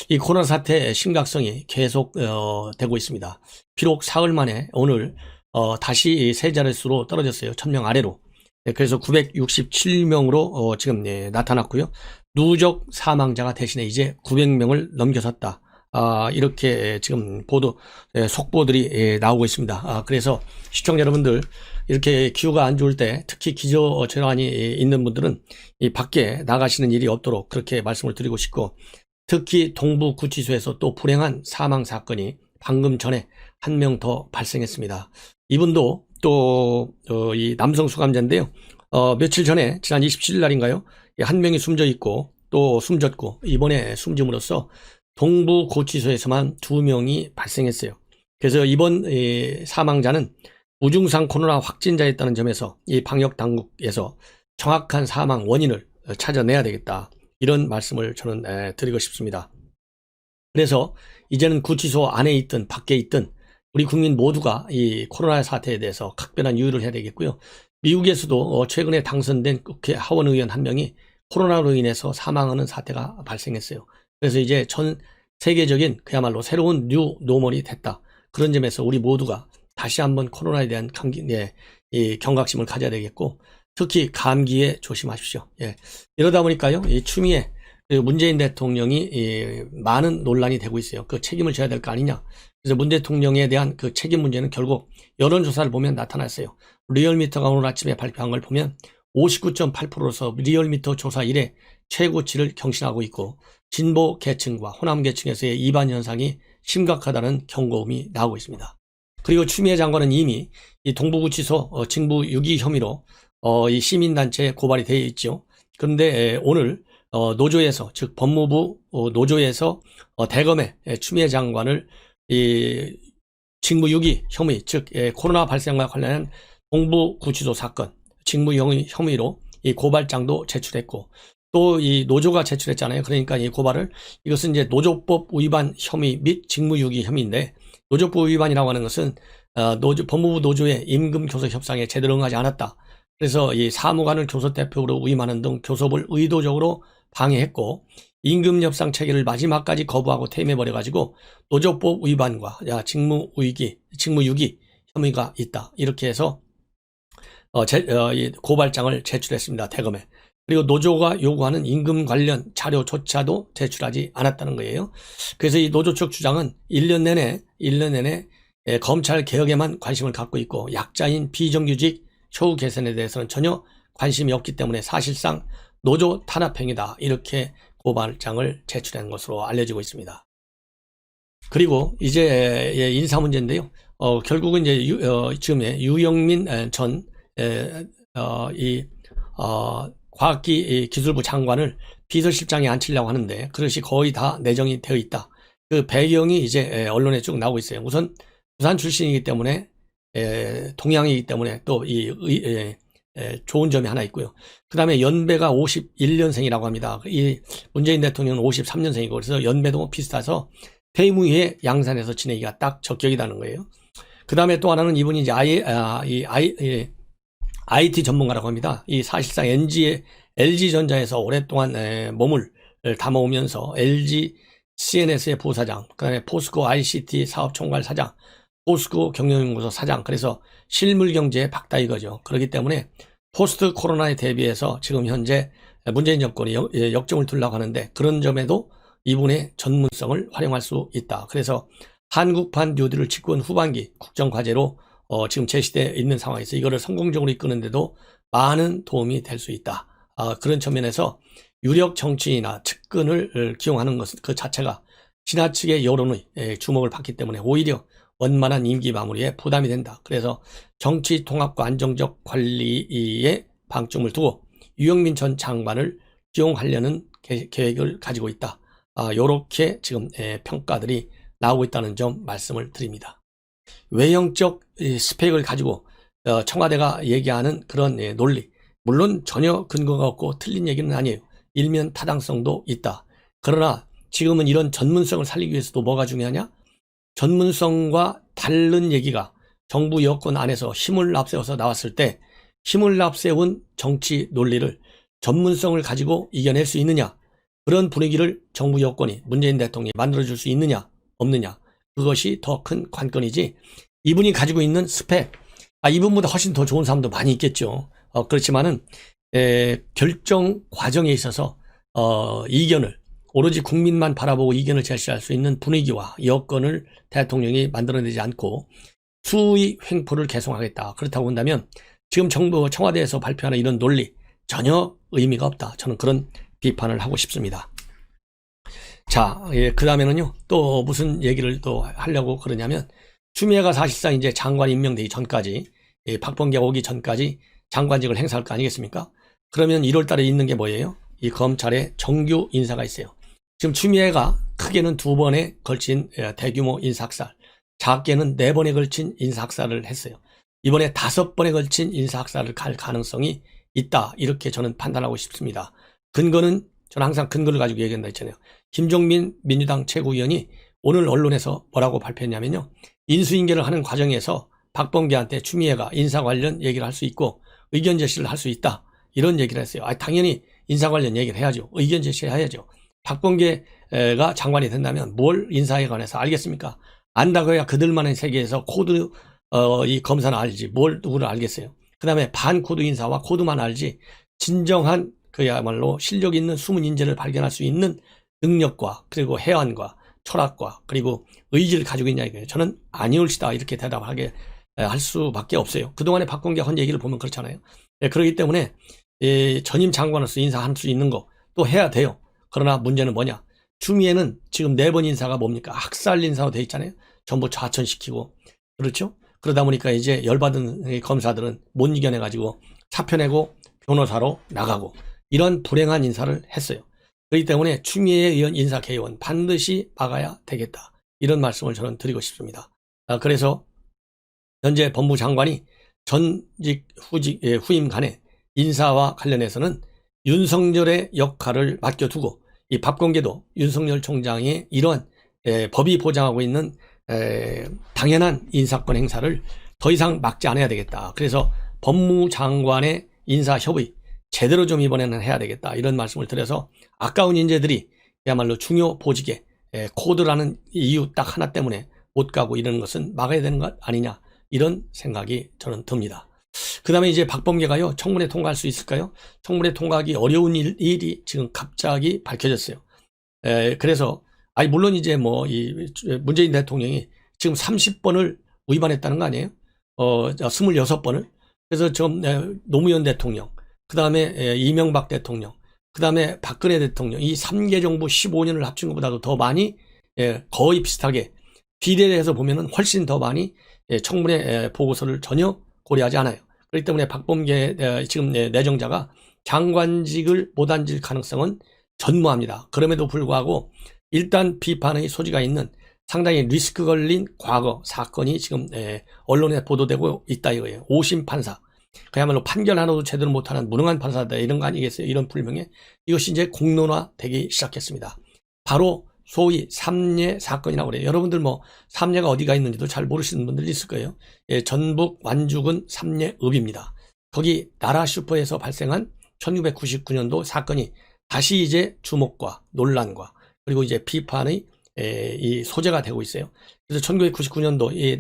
이 코로나 사태의 심각성이 계속 되고 있습니다. 비록 사흘 만에 오늘 다시 세 자릿수로 떨어졌어요. 1000명 아래로. 그래서 967명으로 지금 나타났고요. 누적 사망자가 대신에 이제 900명을 넘겨섰다. 이렇게 지금 속보들이 나오고 있습니다. 그래서 시청자 여러분들, 이렇게 기후가 안 좋을 때 특히 기저질환이 있는 분들은 이 밖에 나가시는 일이 없도록 그렇게 말씀을 드리고 싶고, 특히 동부구치소에서 또 불행한 사망 사건이 방금 전에 한 명 더 발생했습니다. 이분도 또 이 남성 수감자인데요. 며칠 전에 지난 27일 날인가요? 한 명이 숨져 있고 또 숨졌고, 이번에 숨짐으로써 동부구치소에서만 2명이 발생했어요. 그래서 이번 사망자는 무증상 코로나 확진자였다는 점에서 이 방역 당국에서 정확한 사망 원인을 찾아내야 되겠다, 이런 말씀을 저는 드리고 싶습니다. 그래서 이제는 구치소 안에 있든 밖에 있든 우리 국민 모두가 이 코로나 사태에 대해서 각별한 유의를 해야 되겠고요. 미국에서도 최근에 당선된 국회 하원 의원 한 명이 코로나로 인해서 사망하는 사태가 발생했어요. 그래서 이제 전 세계적인 그야말로 새로운 뉴 노멀이 됐다. 그런 점에서 우리 모두가 다시 한번 코로나에 대한 이 경각심을 가져야 되겠고, 특히 감기에 조심하십시오. 이러다 보니까요, 이 추미애 문재인 대통령이 많은 논란이 되고 있어요. 그 책임을 져야 될 거 아니냐. 그래서 문 대통령에 대한 그 책임 문제는 결국 여론조사를 보면 나타났어요. 리얼미터가 오늘 아침에 발표한 걸 보면 59.8%로서 리얼미터 조사 이래 최고치를 경신하고 있고, 진보 계층과 호남 계층에서의 이반 현상이 심각하다는 경고음이 나오고 있습니다. 그리고 추미애 장관은 이미 이 동부구치소 징부 유기 혐의로 이 시민단체에 고발이 되어 있죠. 그런데 오늘 노조에서, 즉 법무부 노조에서 대검에 추미애 장관을 이 징부 유기 혐의, 즉 코로나 발생과 관련한 동부구치소 사건 징부 혐의로 이 고발장도 제출했고, 또 이 노조가 제출했잖아요. 그러니까 이 고발을, 이것은 이제 노조법 위반 혐의 및 직무유기 혐의인데, 노조법 위반이라고 하는 것은 법무부 노조의 임금 교섭 협상에 제대로 응하지 않았다. 그래서 이 사무관을 교섭 대표로 위임하는 등 교섭을 의도적으로 방해했고, 임금 협상 체계를 마지막까지 거부하고 퇴임해버려가지고 노조법 위반과 직무유기 혐의가 있다. 이렇게 해서 이 고발장을 제출했습니다. 대검에. 그리고 노조가 요구하는 임금 관련 자료조차도 제출하지 않았다는 거예요. 그래서 이 노조 측 주장은 1년 내내 검찰 개혁에만 관심을 갖고 있고, 약자인 비정규직 처우 개선에 대해서는 전혀 관심이 없기 때문에 사실상 노조 탄압행위다, 이렇게 고발장을 제출한 것으로 알려지고 있습니다. 그리고 이제 인사 문제인데요. 결국은 이제 지금의 유영민 전 과학기 기술부 장관을 비서실장에 앉히려고 하는데, 그것이 거의 다 내정이 되어 있다. 그 배경이 이제 언론에 쭉 나오고 있어요. 우선 부산 출신이기 때문에, 동양이기 때문에 또 좋은 점이 하나 있고요. 그 다음에 연배가 51년생이라고 합니다. 이 문재인 대통령은 53년생이고, 그래서 연배도 비슷해서 퇴임 후에 양산에서 지내기가 딱 적격이라는 거예요. 그 다음에 또 하나는 이분이 이제 IT 전문가라고 합니다. 이 사실상 LG전자에서 오랫동안 몸을 담아오면서 LG CNS의 부사장, 그다음에 포스코 ICT 사업총괄 사장, 포스코 경영연구소 사장, 그래서 실물경제의 박다 이거죠. 그렇기 때문에 포스트 코로나에 대비해서 지금 현재 문재인 정권이 역정을 두려고 하는데, 그런 점에도 이분의 전문성을 활용할 수 있다. 그래서 한국판 뉴딜을 집권 후반기 국정과제로 지금 제시되어 있는 상황에서 이거를 성공적으로 이끄는데도 많은 도움이 될 수 있다. 그런 측면에서 유력 정치인이나 측근을 기용하는 것 그 자체가 지나치게 여론의 주목을 받기 때문에 오히려 원만한 임기 마무리에 부담이 된다. 그래서 정치 통합과 안정적 관리에 방점을 두고 유영민 전 장관을 기용하려는 계획을 가지고 있다. 이렇게 지금 평가들이 나오고 있다는 점 말씀을 드립니다. 외형적 스펙을 가지고 청와대가 얘기하는 그런 논리, 물론 전혀 근거가 없고 틀린 얘기는 아니에요. 일면 타당성도 있다. 그러나 지금은 이런 전문성을 살리기 위해서도 뭐가 중요하냐? 전문성과 다른 얘기가 정부 여권 안에서 힘을 앞세워서 나왔을 때, 힘을 앞세운 정치 논리를 전문성을 가지고 이겨낼 수 있느냐? 그런 분위기를 정부 여권이 문재인 대통령이 만들어줄 수 있느냐 없느냐, 그것이 더 큰 관건이지, 이분이 가지고 있는 스펙, 이분보다 훨씬 더 좋은 사람도 많이 있겠죠. 그렇지만은 결정 과정에 있어서 이견을, 오로지 국민만 바라보고 이견을 제시할 수 있는 분위기와 여건을 대통령이 만들어내지 않고 수의 횡포를 계속하겠다. 그렇다고 본다면 지금 정부 청와대에서 발표하는 이런 논리 전혀 의미가 없다. 저는 그런 비판을 하고 싶습니다. 자, 그 다음에는요, 또 무슨 얘기를 또 하려고 그러냐면, 추미애가 사실상 이제 장관 임명되기 전까지, 박범계가 오기 전까지 장관직을 행사할 거 아니겠습니까? 그러면 1월 달에 있는 게 뭐예요? 이 검찰에 정규 인사가 있어요. 지금 추미애가 크게는 2번에 걸친 대규모 인사학살, 작게는 4번에 걸친 인사학살을 했어요. 이번에 5번에 걸친 인사학살을 갈 가능성이 있다. 이렇게 저는 판단하고 싶습니다. 근거는, 저는 항상 근거를 가지고 얘기한다 했잖아요. 김종민 민주당 최고위원이 오늘 언론에서 뭐라고 발표했냐면요, 인수인계를 하는 과정에서 박범계한테 추미애가 인사 관련 얘기를 할 수 있고 의견 제시를 할 수 있다, 이런 얘기를 했어요. 당연히 인사 관련 얘기를 해야죠. 의견 제시해야죠. 박범계가 장관이 된다면 뭘 인사에 관해서 알겠습니까? 안다고 해야 그들만의 세계에서 코드 이 검사는 알지 뭘 누구를 알겠어요. 그 다음에 반코드 인사와 코드만 알지 진정한 그야말로 실력 있는 숨은 인재를 발견할 수 있는 능력과 그리고 해안과 철학과 그리고 의지를 가지고 있냐 이거예요. 저는 아니올시다, 이렇게 대답하게 할 수밖에 없어요. 그동안에 박범계가 한 얘기를 보면 그렇잖아요. 그렇기 때문에 전임 장관으로서 인사할 수 있는 거 또 해야 돼요. 그러나 문제는 뭐냐, 추미애는 지금 4번 인사가 뭡니까? 학살 인사로 돼 있잖아요. 전부 좌천시키고, 그렇죠? 그러다 보니까 이제 열받은 검사들은 못 이겨내가지고 사표 내고 변호사로 나가고, 이런 불행한 인사를 했어요. 그렇기 때문에 추미애에 의한 인사 개입은 반드시 막아야 되겠다, 이런 말씀을 저는 드리고 싶습니다. 그래서 현재 법무장관이 전직 후임 간에 인사와 관련해서는 윤석열의 역할을 맡겨두고, 이 박범계도 윤석열 총장의 이런 법이 보장하고 있는 당연한 인사권 행사를 더 이상 막지 않아야 되겠다. 그래서 법무장관의 인사협의 제대로 좀 이번에는 해야 되겠다, 이런 말씀을 드려서, 아까운 인재들이 그야말로 중요 보직에 코드라는 이유 딱 하나 때문에 못 가고 이러는 것은 막아야 되는 것 아니냐, 이런 생각이 저는 듭니다. 그 다음에 이제 박범계가요, 청문회 통과할 수 있을까요? 청문회 통과하기 어려운 일이 지금 갑자기 밝혀졌어요. 그래서 물론 이제 이 문재인 대통령이 지금 30번을 위반했다는 거 아니에요? 26번을. 그래서 지금 노무현 대통령, 그 다음에 이명박 대통령, 그 다음에 박근혜 대통령, 이 3개 정부 15년을 합친 것보다도 더 많이, 거의 비슷하게 비례해서 보면은 훨씬 더 많이 청문회 보고서를 전혀 고려하지 않아요. 그렇기 때문에 박범계 지금 내정자가 장관직을 못 앉을 가능성은 전무합니다. 그럼에도 불구하고 일단 비판의 소지가 있는 상당히 리스크 걸린 과거 사건이 지금 언론에 보도되고 있다 이거예요. 5심 판사, 그야말로 판결 하나도 제대로 못하는 무능한 판사다, 이런 거 아니겠어요? 이런 불명예, 이것이 이제 공론화되기 시작했습니다. 바로 소위 삼례 사건이라고 그래요. 여러분들 삼례가 어디가 있는지도 잘 모르시는 분들 있을 거예요. 전북 완주군 삼례읍입니다. 거기 나라 슈퍼에서 발생한 1999년도 사건이 다시 이제 주목과 논란과 그리고 이제 비판의 이 소재가 되고 있어요. 그래서 1999년도 이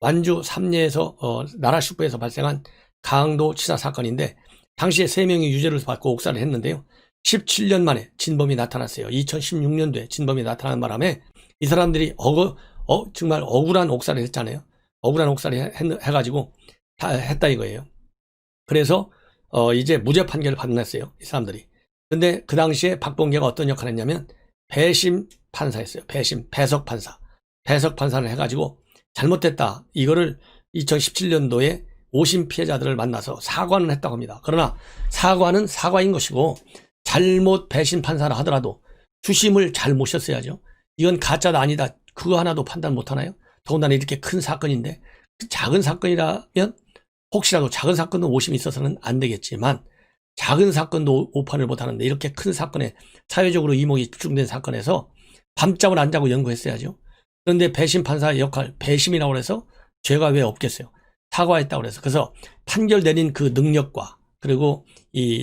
완주 삼례에서 나라 슈퍼에서 발생한 강도 치사 사건인데, 당시에 3명이 유죄를 받고 옥살을 했는데요. 17년 만에 진범이 나타났어요. 2016년도에 진범이 나타난 바람에 이 사람들이 정말 억울한 옥살을 했잖아요. 억울한 옥살을 해가지고 다 했다 이거예요. 그래서 이제 무죄 판결을 받았어요, 이 사람들이. 근데 그 당시에 박범계가 어떤 역할을 했냐면 배심 판사였어요. 배석 판사. 배석 판사를 해가지고 잘못됐다, 이거를 2017년도에 5심 피해자들을 만나서 사과는 했다고 합니다. 그러나 사과는 사과인 것이고, 잘못 배심 판사라 하더라도 주심을 잘 모셨어야죠. 이건 가짜다 아니다, 그거 하나도 판단 못하나요? 더군다나 이렇게 큰 사건인데, 작은 사건이라면 혹시라도 작은 사건도 5심이 있어서는 안 되겠지만, 작은 사건도 오판을 못하는데 이렇게 큰 사건에 사회적으로 이목이 집중된 사건에서 밤잠을 안 자고 연구했어야죠. 그런데 배심 판사의 역할, 배심이라고 해서 죄가 왜 없겠어요? 사과했다고 해서. 그래서 판결 내린 그 능력과 그리고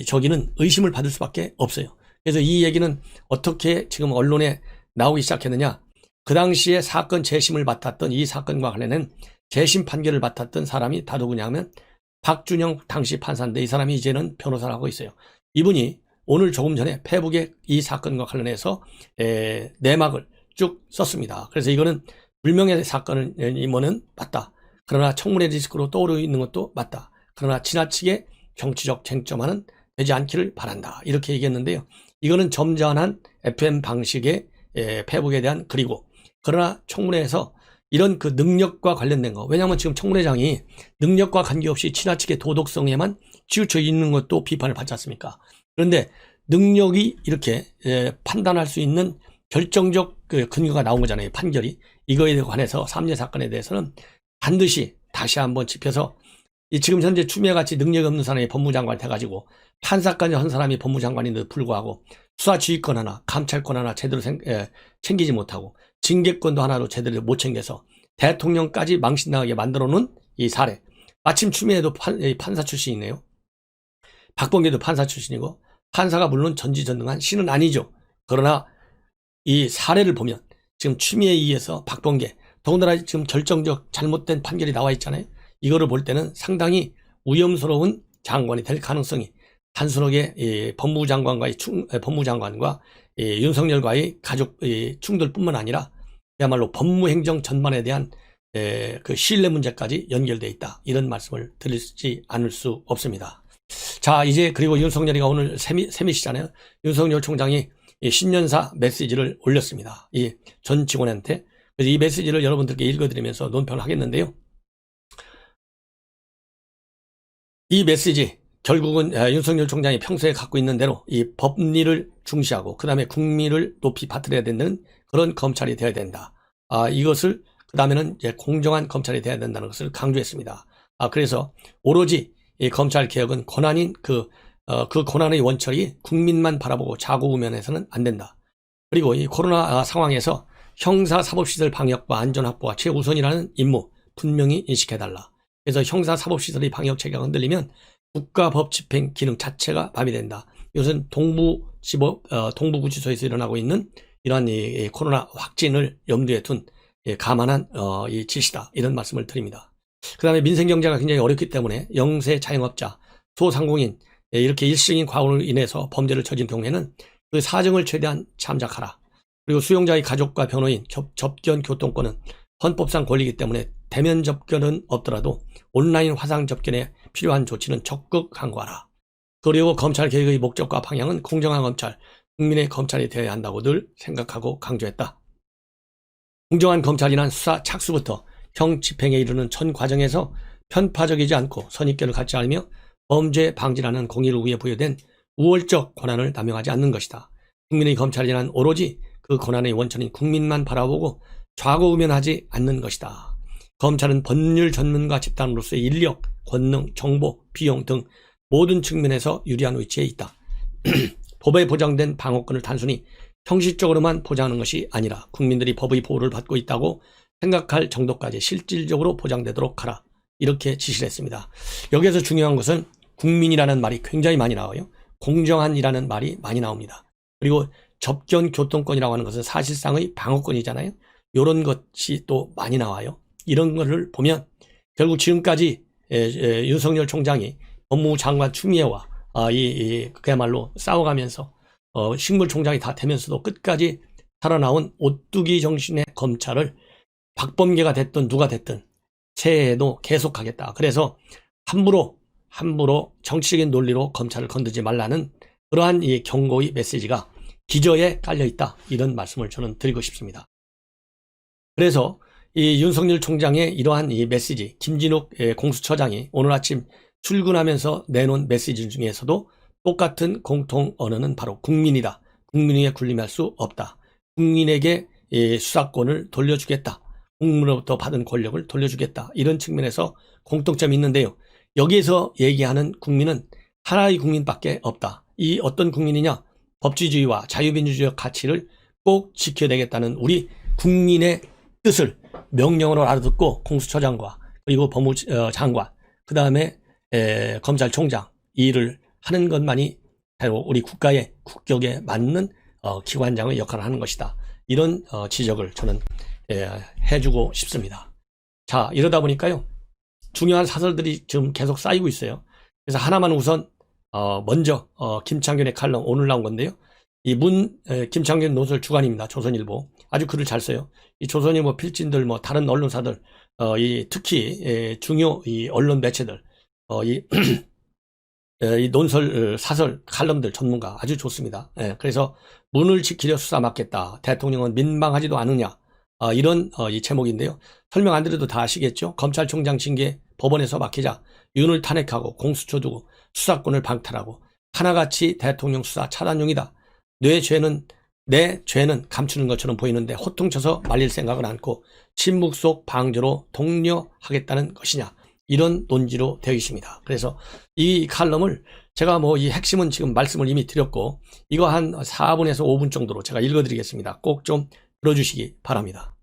저기는 의심을 받을 수밖에 없어요. 그래서 이 얘기는 어떻게 지금 언론에 나오기 시작했느냐. 그 당시에 사건 재심을 맡았던 이 사건과 관련된 재심 판결을 맡았던 사람이 다 누구냐 하면 박준영 당시 판사인데 이 사람이 이제는 변호사를 하고 있어요. 이분이 오늘 조금 전에 페북에 이 사건과 관련해서 내막을 쭉 썼습니다. 그래서 이거는 불명예 사건이면은 맞다. 그러나 청문회 리스크로 떠오르고 있는 것도 맞다. 그러나 지나치게 정치적 쟁점화는 되지 않기를 바란다. 이렇게 얘기했는데요. 이거는 점잖은 FM 방식의 페북에 대한 글이고, 그러나 청문회에서 이런 그 능력과 관련된 거, 왜냐하면 지금 청문회장이 능력과 관계없이 지나치게 도덕성에만 치우쳐 있는 것도 비판을 받지 않습니까? 그런데 능력이 이렇게 판단할 수 있는 결정적 그 근거가 나온 거잖아요. 판결이. 이거에 관해서 삼례 사건에 대해서는 반드시 다시 한번 짚어서 지금 현재 추미애같이 능력이 없는 사람이 법무장관 돼가지고 판사까지 한 사람이 법무장관인데도 불구하고 수사지휘권 하나, 감찰권 하나 제대로 챙기지 못하고 징계권도 하나도 제대로 못 챙겨서 대통령까지 망신당하게 만들어놓은 이 사례. 마침 추미애도 판사 출신이네요. 박범계도 판사 출신이고 판사가 물론 전지전능한 신은 아니죠. 그러나 이 사례를 보면 지금 추미애에 의해서 박범계, 더군다나 지금 결정적 잘못된 판결이 나와 있잖아요. 이거를 볼 때는 상당히 위험스러운 장관이 될 가능성이 단순하게 법무장관과 윤석열과의 가족 충돌뿐만 아니라 그야말로 법무행정 전반에 대한 그 신뢰 문제까지 연결되어 있다. 이런 말씀을 드리지 않을 수 없습니다. 자, 이제 그리고 윤석열이가 오늘 세미시잖아요. 윤석열 총장이 신년사 메시지를 올렸습니다. 이 전 직원한테. 그래서 이 메시지를 여러분들께 읽어드리면서 논평을 하겠는데요. 이 메시지 결국은 윤석열 총장이 평소에 갖고 있는 대로 이 법리를 중시하고 그 다음에 국민을 높이 받들어야 되는 그런 검찰이 되어야 된다. 이것을 그 다음에는 이제 공정한 검찰이 되어야 된다는 것을 강조했습니다. 그래서 오로지 이 검찰 개혁은 권한인 그 권한의 원칙이 국민만 바라보고 자고우면해서는 안 된다. 그리고 이 코로나 상황에서 형사사법시설 방역과 안전 확보가 최우선이라는 임무 분명히 인식해달라. 그래서 형사사법시설의 방역 체계가 흔들리면 국가법 집행 기능 자체가 마비된다. 이것은 동부구치소에서 일어나고 있는 이러한 이 코로나 확진을 염두에 둔 감안한 이 지시다. 이런 말씀을 드립니다. 그 다음에 민생경제가 굉장히 어렵기 때문에 영세 자영업자, 소상공인 이렇게 일시적인 과오로 인해서 범죄를 저진 경우에는 그 사정을 최대한 참작하라. 그리고 수용자의 가족과 변호인, 접견 교통권은 헌법상 권리이기 때문에 대면 접견은 없더라도 온라인 화상 접견에 필요한 조치는 적극 강구하라. 그리고 검찰 개혁의 목적과 방향은 공정한 검찰, 국민의 검찰이 되어야 한다고 늘 생각하고 강조했다. 공정한 검찰이란 수사 착수부터 형 집행에 이르는 전 과정에서 편파적이지 않고 선입견을 갖지 않으며 범죄 방지라는 공의를 위해 부여된 우월적 권한을 남용하지 않는 것이다. 국민의 검찰이란 오로지 그 권한의 원천인 국민만 바라보고 좌고우면하지 않는 것이다. 검찰은 법률 전문가 집단으로서의 인력, 권능, 정보, 비용 등 모든 측면에서 유리한 위치에 있다. 법에 보장된 방어권을 단순히 형식적으로만 보장하는 것이 아니라 국민들이 법의 보호를 받고 있다고 생각할 정도까지 실질적으로 보장되도록 하라. 이렇게 지시를 했습니다. 여기에서 중요한 것은 국민이라는 말이 굉장히 많이 나와요. 공정한이라는 말이 많이 나옵니다. 그리고 접견 교통권이라고 하는 것은 사실상의 방어권이잖아요. 이런 것이 또 많이 나와요. 이런 거를 보면 결국 지금까지 윤석열 총장이 법무부 장관 추미애와 그야말로 싸워가면서 식물총장이 다 되면서도 끝까지 살아나온 오뚜기 정신의 검찰을 박범계가 됐든 누가 됐든 새해에도 계속하겠다. 그래서 함부로 정치적인 논리로 검찰을 건드지 말라는 그러한 이 경고의 메시지가 기저에 깔려있다. 이런 말씀을 저는 드리고 싶습니다. 그래서 이 윤석열 총장의 이러한 이 메시지, 김진욱 공수처장이 오늘 아침 출근하면서 내놓은 메시지 중에서도 똑같은 공통 언어는 바로 국민이다. 국민에게 군림할 수 없다. 국민에게 수사권을 돌려주겠다. 국민으로부터 받은 권력을 돌려주겠다. 이런 측면에서 공통점이 있는데요. 여기에서 얘기하는 국민은 하나의 국민밖에 없다. 이 어떤 국민이냐? 법치주의와 자유민주주의 가치를 꼭 지켜내겠다는 우리 국민의 뜻을 명령으로 알아듣고 공수처장과 그리고 법무장관, 그 다음에 검찰총장 이 일을 하는 것만이 바로 우리 국가의 국격에 맞는 기관장의 역할을 하는 것이다. 이런 지적을 저는 해주고 싶습니다. 자, 이러다 보니까요, 중요한 사설들이 지금 계속 쌓이고 있어요. 그래서 하나만 우선 먼저 김창균의 칼럼 오늘 나온 건데요. 김창균 노설 주간입니다. 조선일보. 아주 글을 잘 써요. 이 조선일보 필진들, 다른 언론사들, 특히 중요 이 언론 매체들, 이 논설, 사설, 칼럼들 전문가 아주 좋습니다. 그래서 문을 지키려 수사 맡겠다. 대통령은 민망하지도 않느냐. 이런 이 제목인데요. 설명 안 드려도 다 아시겠죠? 검찰총장 징계 법원에서 맡기자 윤을 탄핵하고 공수처 두고 수사권을 방탈하고 하나같이 대통령 수사 차단용이다. 내 죄는 감추는 것처럼 보이는데 호통쳐서 말릴 생각은 않고 침묵 속 방조로 독려하겠다는 것이냐. 이런 논지로 되어 있습니다. 그래서 이 칼럼을 제가 이 핵심은 지금 말씀을 이미 드렸고 이거 한 4분에서 5분 정도로 제가 읽어드리겠습니다. 꼭 좀 들어주시기 바랍니다.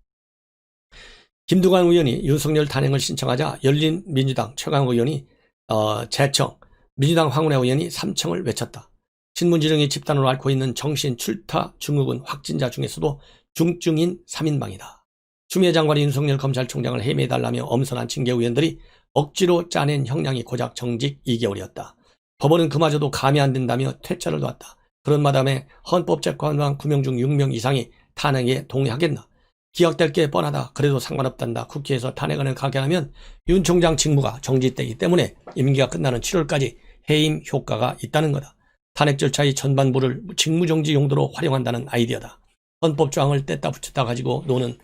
김두관 의원이 윤석열 탄핵을 신청하자 열린민주당 최강욱 의원이 재청, 민주당 황운하 의원이 삼청을 외쳤다. 신문지령이 집단으로 앓고 있는 정신 출타 증후군 확진자 중에서도 중증인 3인방이다. 추미애 장관이 윤석열 검찰총장을 해임해달라며 엄선한 징계 의원들이 억지로 짜낸 형량이 고작 정직 2개월이었다. 법원은 그마저도 감이 안 된다며 퇴짜를 놨다. 그런 마담에 헌법재판관 9명 중 6명 이상이 탄핵에 동의하겠나? 기각될 게 뻔하다. 그래도 상관없단다. 국회에서 탄핵안을 가결하면 윤 총장 직무가 정지되기 때문에 임기가 끝나는 7월까지 해임 효과가 있다는 거다. 탄핵 절차의 전반부를 직무정지 용도로 활용한다는 아이디어다. 헌법조항을 뗐다 붙였다 가지고 노는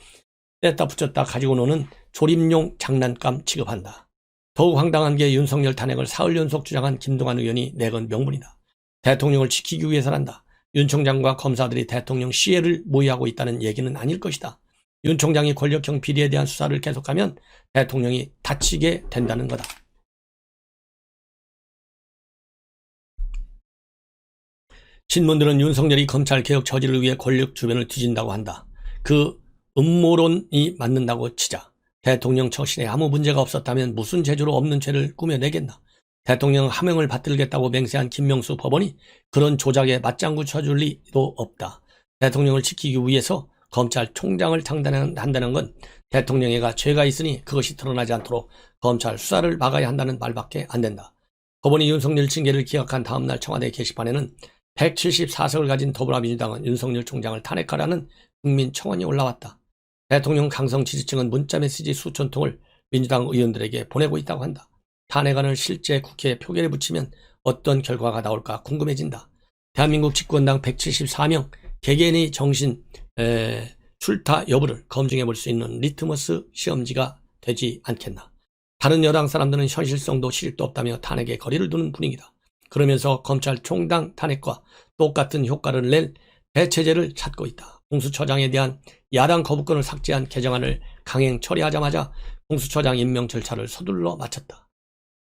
조립용 장난감 취급한다. 더욱 황당한 게 윤석열 탄핵을 사흘 연속 주장한 김동완 의원이 내건 명분이다. 대통령을 지키기 위해서란다. 윤 총장과 검사들이 대통령 시해를 모의하고 있다는 얘기는 아닐 것이다. 윤 총장이 권력형 비리에 대한 수사를 계속하면 대통령이 다치게 된다는 거다. 신문들은 윤석열이 검찰개혁 저지를 위해 권력 주변을 뒤진다고 한다. 그 음모론이 맞는다고 치자. 대통령 처신에 아무 문제가 없었다면 무슨 재주로 없는 죄를 꾸며내겠나. 대통령 하명을 받들겠다고 맹세한 김명수 법원이 그런 조작에 맞장구 쳐줄 리도 없다. 대통령을 지키기 위해서 검찰총장을 장단한다는 건 대통령에게 죄가 있으니 그것이 드러나지 않도록 검찰 수사를 막아야 한다는 말밖에 안 된다. 법원이 윤석열 징계를 기각한 다음날 청와대 게시판에는 174석을 가진 더불어민주당은 윤석열 총장을 탄핵하라는 국민 청원이 올라왔다. 대통령 강성 지지층은 문자메시지 수천 통을 민주당 의원들에게 보내고 있다고 한다. 탄핵안을 실제 국회에 표결에 붙이면 어떤 결과가 나올까 궁금해진다. 대한민국 집권당 174명 개개인의 정신 출타 여부를 검증해 볼 수 있는 리트머스 시험지가 되지 않겠나. 다른 여당 사람들은 현실성도 실익도 없다며 탄핵에 거리를 두는 분위기다. 그러면서 검찰총장 탄핵과 똑같은 효과를 낼 대체제를 찾고 있다. 공수처장에 대한 야당 거부권을 삭제한 개정안을 강행 처리하자마자 공수처장 임명 절차를 서둘러 마쳤다.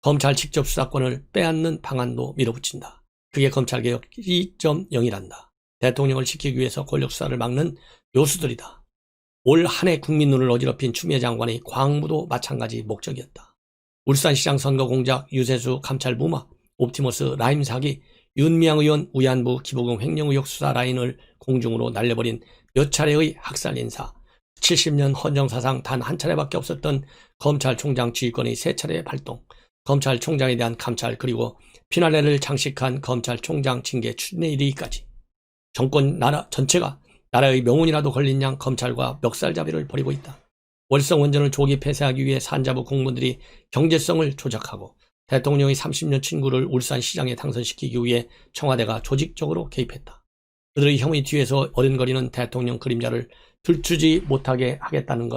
검찰 직접 수사권을 빼앗는 방안도 밀어붙인다. 그게 검찰개혁 2.0이란다. 대통령을 지키기 위해서 권력 수사를 막는 요수들이다. 올 한 해 국민 눈을 어지럽힌 추미애 장관의 광무도 마찬가지 목적이었다. 울산시장 선거 공작, 유세수 감찰 무마, 옵티머스 라임 사기, 윤미향 의원 위안부 기부금 횡령 의혹 수사 라인을 공중으로 날려버린 몇 차례의 학살 인사, 70년 헌정사상 단 한 차례밖에 없었던 검찰총장 지휘권의 3차례 발동, 검찰총장에 대한 감찰 그리고 피날레를 장식한 검찰총장 징계 추진에 이르기까지 정권 나라 전체가 나라의 명운이라도 걸린 양 검찰과 멱살잡이를 벌이고 있다. 월성 원전을 조기 폐쇄하기 위해 산자부 공무원들이 경제성을 조작하고 대통령의 30년 친구를 울산시장에 당선시키기 위해 청와대가 조직적으로 개입했다. 그들의 혐의 뒤에서 어른거리는 대통령 그림자를 들추지 못하게 하겠다는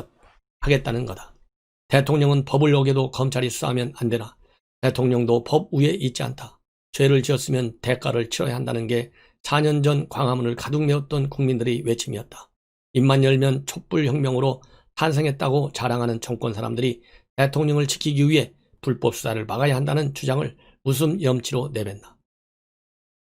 거다. 대통령은 법을 어겨도 검찰이 수사하면 안 되나. 대통령도 법 위에 있지 않다. 죄를 지었으면 대가를 치러야 한다는 게 4년 전 광화문을 가득 메웠던 국민들의 외침이었다. 입만 열면 촛불혁명으로 탄생했다고 자랑하는 정권 사람들이 대통령을 지키기 위해 불법 수사를 막아야 한다는 주장을 웃음 염치로 내뱉나.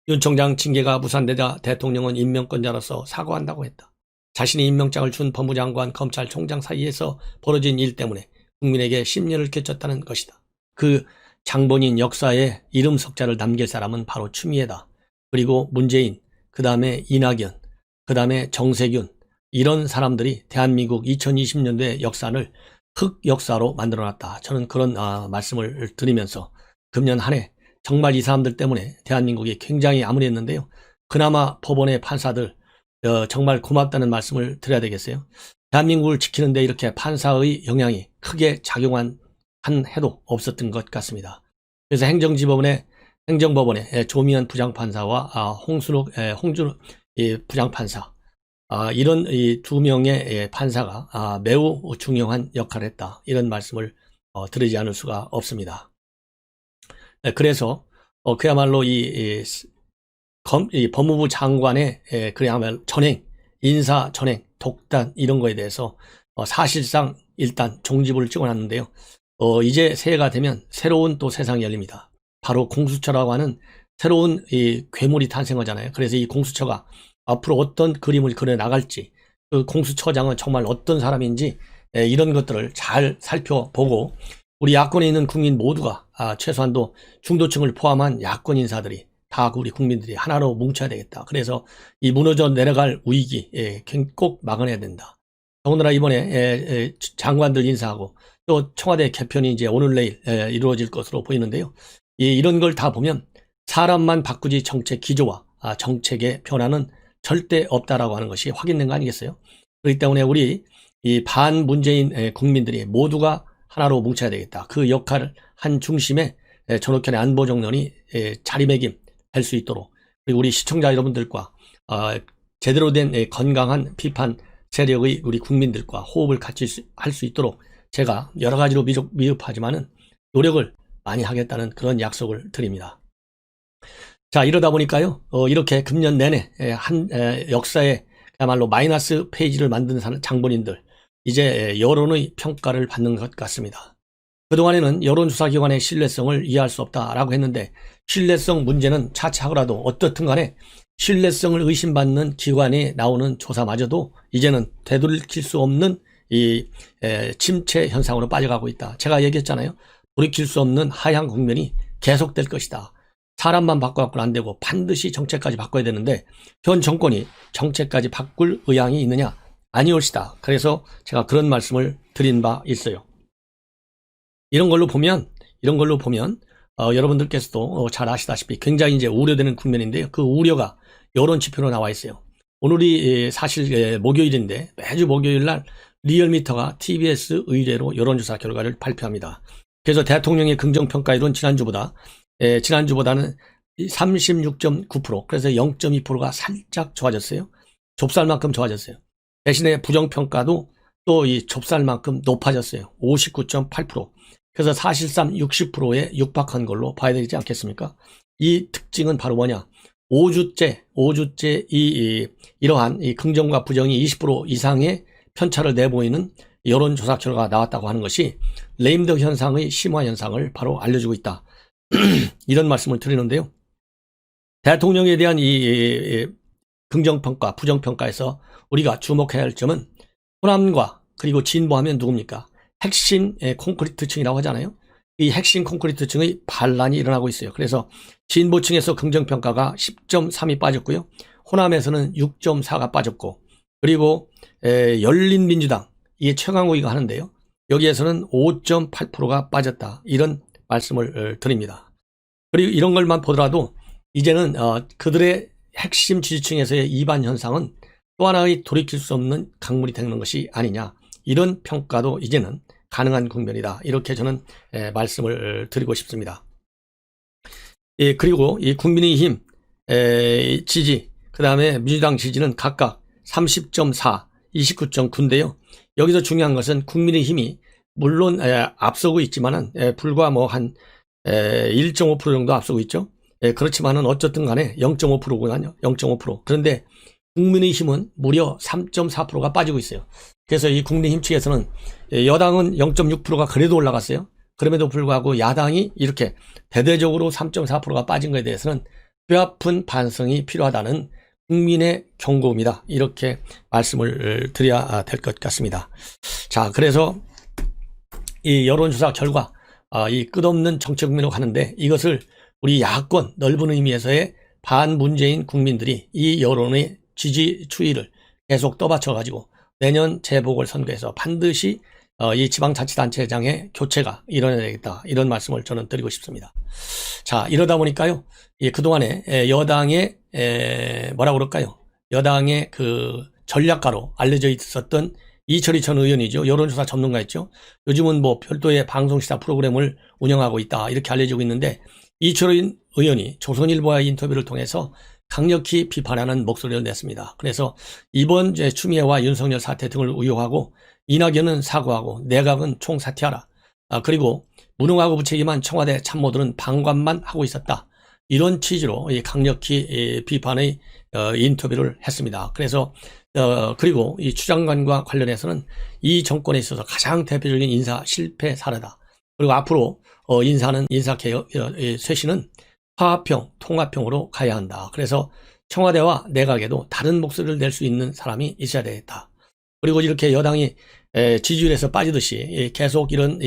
윤 총장 징계가 무산되자 대통령은 임명권자로서 사과한다고 했다. 자신이 임명장을 준 법무장관, 검찰총장 사이에서 벌어진 일 때문에 국민에게 심려를 끼쳤다는 것이다. 그 장본인 역사에 이름 석자를 남길 사람은 바로 추미애다. 그리고 문재인, 그 다음에 이낙연, 그 다음에 정세균, 이런 사람들이 대한민국 2020년도의 역사를 흑역사로 만들어놨다. 저는 그런 말씀을 드리면서 금년 한 해 정말 이 사람들 때문에 대한민국이 굉장히 암울했는데요. 그나마 법원의 판사들 정말 고맙다는 말씀을 드려야 되겠어요. 대한민국을 지키는데 이렇게 판사의 영향이 크게 작용한 한 해도 없었던 것 같습니다. 그래서 행정법원의 조미연 부장판사와 홍준호 부장판사, 이런 이 두 명의 판사가 매우 중요한 역할을 했다. 이런 말씀을 드리지 않을 수가 없습니다. 그래서 그야말로 이 법무부 장관의 그야말로 전행, 인사 전행, 독단 이런 거에 대해서 사실상 일단 종지부를 찍어놨는데요. 이제 새해가 되면 새로운 또 세상이 열립니다. 바로 공수처라고 하는 새로운 이 괴물이 탄생하잖아요. 그래서 이 공수처가 앞으로 어떤 그림을 그려나갈지, 그 공수처장은 정말 어떤 사람인지 이런 것들을 잘 살펴보고 우리 야권에 있는 국민 모두가 최소한도 중도층을 포함한 야권 인사들이 다 우리 국민들이 하나로 뭉쳐야 되겠다. 그래서 이 무너져 내려갈 위기 꼭 막아내야 된다. 더군다나 이번에 장관들 인사하고 또 청와대 개편이 이제 오늘 내일 이루어질 것으로 보이는데요. 이런 걸 다 보면 사람만 바꾸지 정책 기조와 정책의 변화는 절대 없다라고 하는 것이 확인된 거 아니겠어요? 그렇기 때문에 우리 이 반문재인 국민들이 모두가 하나로 뭉쳐야 되겠다. 그 역할을 한 중심에 전옥현의 안보정론이 자리매김 할 수 있도록, 그리고 우리 시청자 여러분들과 제대로 된 건강한 비판 세력의 우리 국민들과 호흡을 같이 할 수 있도록 제가 여러 가지로 미흡하지만은 노력을 많이 하겠다는 그런 약속을 드립니다. 자, 이러다 보니까요, 이렇게 금년 내내 역사에 그야말로 마이너스 페이지를 만든 장본인들, 이제 여론의 평가를 받는 것 같습니다. 그동안에는 여론조사기관의 신뢰성을 이해할 수 없다라고 했는데, 신뢰성 문제는 차치하더라도 어떻든 간에 신뢰성을 의심받는 기관에 나오는 조사마저도 이제는 되돌릴 수 없는 이 침체 현상으로 빠져가고 있다. 제가 얘기했잖아요. 돌이킬 수 없는 하향 국면이 계속될 것이다. 사람만 바꿔갖고는 안 되고 반드시 정책까지 바꿔야 되는데 현 정권이 정책까지 바꿀 의향이 있느냐? 아니올시다. 그래서 제가 그런 말씀을 드린 바 있어요. 이런 걸로 보면 여러분들께서도 잘 아시다시피 굉장히 이제 우려되는 국면인데요. 그 우려가 여론 지표로 나와 있어요. 오늘이 사실 목요일인데 매주 목요일 날 리얼미터가 TBS 의뢰로 여론조사 결과를 발표합니다. 그래서 대통령의 긍정평가율은 지난주보다는 36.9%, 그래서 0.2%가 살짝 좋아졌어요. 좁쌀만큼 좋아졌어요. 대신에 부정평가도 또 이 좁쌀만큼 높아졌어요. 59.8%. 그래서 사실상 60%에 육박한 걸로 봐야 되지 않겠습니까? 이 특징은 바로 뭐냐? 5주째 이러한 이 긍정과 부정이 20% 이상의 편차를 내보이는 여론조사 결과가 나왔다고 하는 것이 레임덕 현상의 심화 현상을 바로 알려주고 있다. 이런 말씀을 드리는데요. 대통령에 대한 이 긍정평가, 부정평가에서 우리가 주목해야 할 점은 호남과 그리고 진보하면 누굽니까? 핵심 콘크리트층이라고 하잖아요. 이 핵심 콘크리트층의 반란이 일어나고 있어요. 그래서 진보층에서 긍정평가가 10.3이 빠졌고요. 호남에서는 6.4가 빠졌고, 그리고 열린민주당, 이게 최강욱이가 하는데요. 여기에서는 5.8%가 빠졌다. 이런 말씀을 드립니다. 그리고 이런 걸만 보더라도 이제는 그들의 핵심 지지층에서의 이반 현상은 또 하나의 돌이킬 수 없는 강물이 되는 것이 아니냐. 이런 평가도 이제는 가능한 국면이다. 이렇게 저는 말씀을 드리고 싶습니다. 그리고 이 국민의힘 지지, 그 다음에 민주당 지지는 각각 30.4, 29.9인데요. 여기서 중요한 것은 국민의힘이 물론 앞서고 있지만은 불과 뭐 한 1.5% 정도 앞서고 있죠. 그렇지만은 어쨌든 간에 0.5%거든요. 0.5%. 그런데 국민의힘은 무려 3.4%가 빠지고 있어요. 그래서 이 국민의힘 측에서는 여당은 0.6%가 그래도 올라갔어요. 그럼에도 불구하고 야당이 이렇게 대대적으로 3.4%가 빠진 것에 대해서는 뼈아픈 반성이 필요하다는 국민의 경고입니다. 이렇게 말씀을 드려야 될 것 같습니다. 자, 그래서 이 여론조사 결과, 이 끝없는 정치 국면으로 가는데 이것을 우리 야권 넓은 의미에서의 반문재인 국민들이 이 여론의 지지 추이를 계속 떠받쳐가지고 내년 재보궐선거에서 반드시 이 지방자치단체장의 교체가 일어나야 되겠다, 이런 말씀을 저는 드리고 싶습니다. 자, 이러다 보니까요, 그동안에 여당의 뭐라 그럴까요? 여당의 그 전략가로 알려져 있었던 이철희 전 의원이죠. 여론조사 전문가였죠. 요즘은 뭐 별도의 방송시사 프로그램을 운영하고 있다, 이렇게 알려지고 있는데, 이철희 의원이 조선일보와의 인터뷰를 통해서 강력히 비판하는 목소리를 냈습니다. 그래서 이번 추미애와 윤석열 사태 등을 우려하고 이낙연은 사과하고 내각은 총사퇴하라. 그리고 무능하고 무책임한 청와대 참모들은 방관만 하고 있었다, 이런 취지로 강력히 비판의 인터뷰를 했습니다. 그래서 그리고 이 추 장관과 관련해서는 이 정권에 있어서 가장 대표적인 인사 실패 사례다. 그리고 앞으로 인사개혁 쇄신은 화합형, 통합형으로 가야 한다. 그래서 청와대와 내각에도 다른 목소리를 낼 수 있는 사람이 있어야 되겠다. 그리고 이렇게 여당이 지지율에서 빠지듯이 계속 이런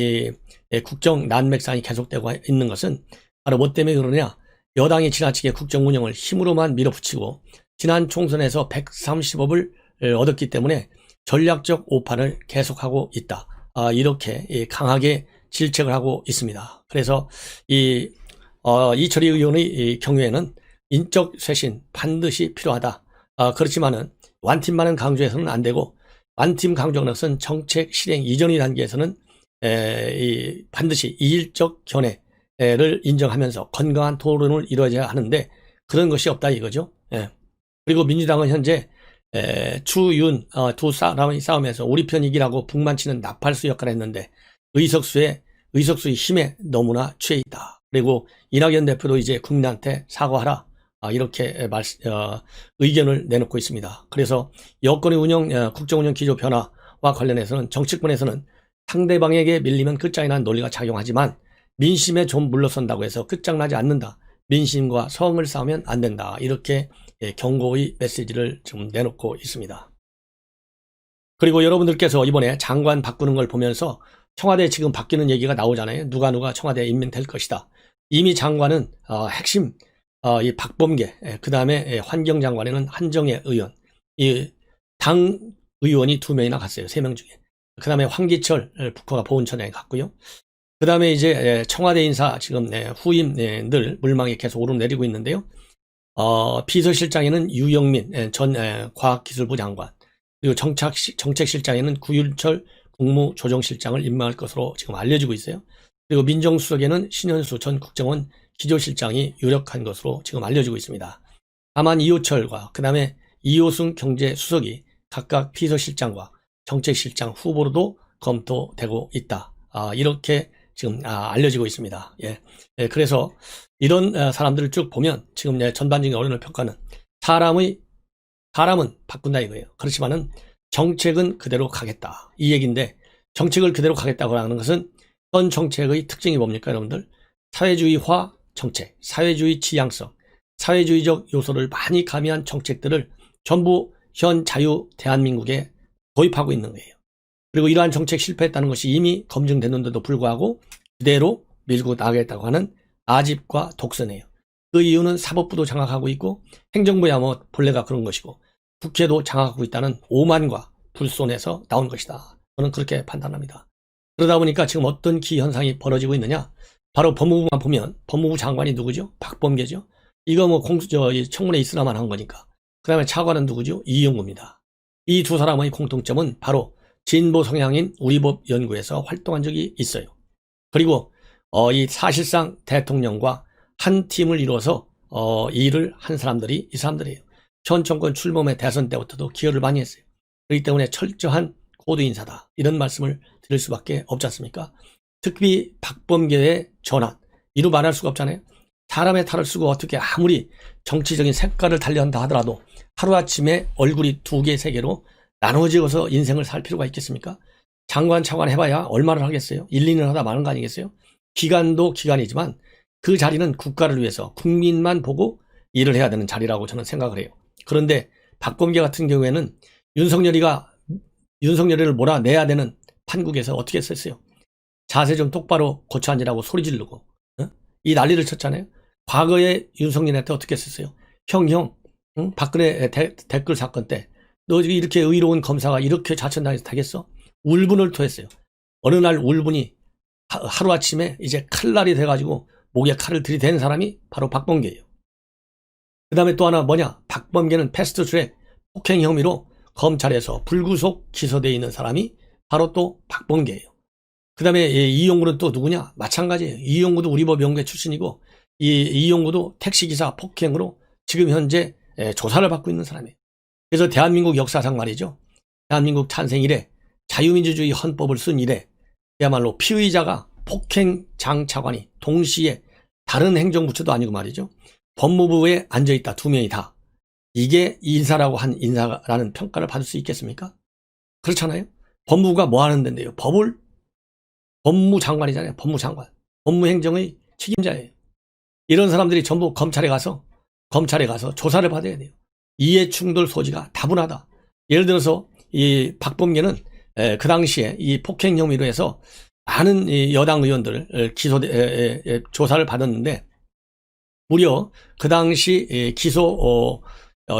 국정 난맥상이 계속되고 있는 것은 바로 뭐 때문에 그러냐? 여당이 지나치게 국정 운영을 힘으로만 밀어붙이고 지난 총선에서 130억을 얻었기 때문에 전략적 오판을 계속하고 있다. 이렇게 강하게 질책을 하고 있습니다. 그래서 이철희 의원의 경우에는 인적 쇄신 반드시 필요하다. 그렇지만은 완팀만은 강조해서는 안 되고, 완팀 강조하는 것은 정책 실행 이전의 단계에서는 반드시 이일적 견해를 인정하면서 건강한 토론을 이루어져야 하는데 그런 것이 없다 이거죠. 그리고 민주당은 현재 추윤 두 사람의 싸움에서 우리 편 이기라고 북만 치는 나팔수 역할을 했는데 의석수의 힘에 너무나 취해 있다. 그리고 이낙연 대표도 이제 국민한테 사과하라, 이렇게 의견을 내놓고 있습니다. 그래서 여권의 국정운영 기조 변화와 관련해서는 정치권에서는 상대방에게 밀리면 끝장이라는 논리가 작용하지만 민심에 좀 물러선다고 해서 끝장나지 않는다. 민심과 성을 싸우면 안 된다. 이렇게 경고의 메시지를 지금 내놓고 있습니다. 그리고 여러분들께서 이번에 장관 바꾸는 걸 보면서 청와대 지금 바뀌는 얘기가 나오잖아요. 누가 청와대에 임명될 것이다. 이미 장관은 핵심 이 박범계, 그 다음에 환경장관에는 한정혜 의원, 이 당 의원이 2명이나 갔어요. 3명 중에. 그 다음에 황기철 북허가 보훈처장에 갔고요. 그 다음에 이제 청와대 인사 지금 후임들 물망에 계속 오르내리고 있는데요. 비서실장에는 유영민 전 과학기술부 장관, 그리고 정책실장에는 구윤철 국무조정실장을 임명할 것으로 지금 알려지고 있어요. 그리고 민정수석에는 신현수 전 국정원 기조실장이 유력한 것으로 지금 알려지고 있습니다. 다만 이호철과 그 다음에 이호승 경제수석이 각각 비서실장과 정책실장 후보로도 검토되고 있다. 이렇게 지금 알려지고 있습니다. 그래서 이런 사람들을 쭉 보면 지금 전반적인 언론을 평가는 사람은 바꾼다 이거예요. 그렇지만은 정책은 그대로 가겠다, 이 얘기인데, 정책을 그대로 가겠다고 하는 것은 현 정책의 특징이 뭡니까 여러분들? 사회주의화 정책, 사회주의 지향성, 사회주의적 요소를 많이 가미한 정책들을 전부 현 자유 대한민국에 도입하고 있는 거예요. 그리고 이러한 정책 실패했다는 것이 이미 검증됐는데도 불구하고 그대로 밀고 나가겠다고 하는 아집과 독선이에요. 그 이유는 사법부도 장악하고 있고 행정부야 뭐 본래가 그런 것이고 국회도 장악하고 있다는 오만과 불손에서 나온 것이다. 저는 그렇게 판단합니다. 그러다 보니까 지금 어떤 기현상이 벌어지고 있느냐? 바로 법무부만 보면 법무부 장관이 누구죠? 박범계죠. 이거 뭐 청문회 있으나만 한 거니까. 그 다음에 차관은 누구죠? 이용구입니다. 이 두 사람의 공통점은 바로 진보 성향인 우리법연구에서 활동한 적이 있어요. 그리고 이 사실상 대통령과 한 팀을 이루어서 일을 한 사람들이 이 사람들이에요. 현 정권 출범의 대선 때부터도 기여를 많이 했어요. 그렇기 때문에 철저한 고도 인사다, 이런 말씀을 드릴 수밖에 없지 않습니까? 특히 박범계의 전환, 이루 말할 수가 없잖아요. 사람의 탈을 쓰고 어떻게 아무리 정치적인 색깔을 달리한다 하더라도 하루아침에 얼굴이 2개, 3개로 나눠지어서 인생을 살 필요가 있겠습니까? 장관, 차관 해봐야 얼마를 하겠어요? 1, 2년 하다 마는 거 아니겠어요? 기간도 기간이지만 그 자리는 국가를 위해서 국민만 보고 일을 해야 되는 자리라고 저는 생각을 해요. 그런데 박범계 같은 경우에는 윤석열이를 몰아내야 되는 판국에서 어떻게 했었어요? 자세 좀 똑바로 고쳐 앉으라고 소리 지르고 이 난리를 쳤잖아요. 과거에 윤석열한테 어떻게 했었어요? 형, 응? 박근혜 댓글 사건 때 너 이렇게 의로운 검사가 이렇게 자천당해서 타겠어? 울분을 토했어요. 어느 날 울분이 하루아침에 이제 칼날이 돼가지고 목에 칼을 들이댄 사람이 바로 박범계예요. 그 다음에 또 하나 뭐냐? 박범계는 패스트트랙 폭행 혐의로 검찰에서 불구속 기소되어 있는 사람이 바로 또 박범계예요. 그 다음에 이용구는 또 누구냐? 마찬가지예요. 이용구도 우리법 연구회 출신이고 이용구도 택시기사 폭행으로 지금 현재 조사를 받고 있는 사람이에요. 그래서 대한민국 역사상 말이죠. 대한민국 탄생 이래 자유민주주의 헌법을 쓴 이래 그야말로 피의자가 폭행 장차관이 동시에 다른 행정부처도 아니고 말이죠. 법무부에 앉아있다. 두 명이 다. 이게 인사라고 한 인사라는 평가를 받을 수 있겠습니까? 그렇잖아요. 법무부가 뭐 하는 데인데요. 법무장관이잖아요. 법무장관. 법무행정의 책임자예요. 이런 사람들이 전부 검찰에 가서 조사를 받아야 돼요. 이해충돌 소지가 다분하다. 예를 들어서 이 박범계는 그 당시에 이 폭행 혐의로 해서 많은 여당 의원들을 조사를 받았는데 무려 그 당시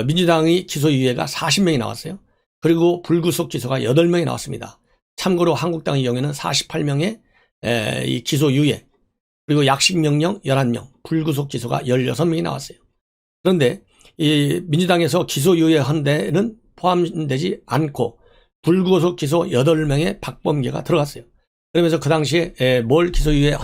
민주당의 기소유예가 40명이 나왔어요. 그리고 불구속 기소가 8명이 나왔습니다. 참고로 한국당의 경우에는 48명의 이 기소유예 그리고 약식명령 11명, 불구속 기소가 16명이 나왔어요. 그런데 이 민주당에서 기소유예한 데는 포함되지 않고 불구속 기소 8명의 박범계가 들어갔어요. 그러면서 그 당시에 뭘 기소유예를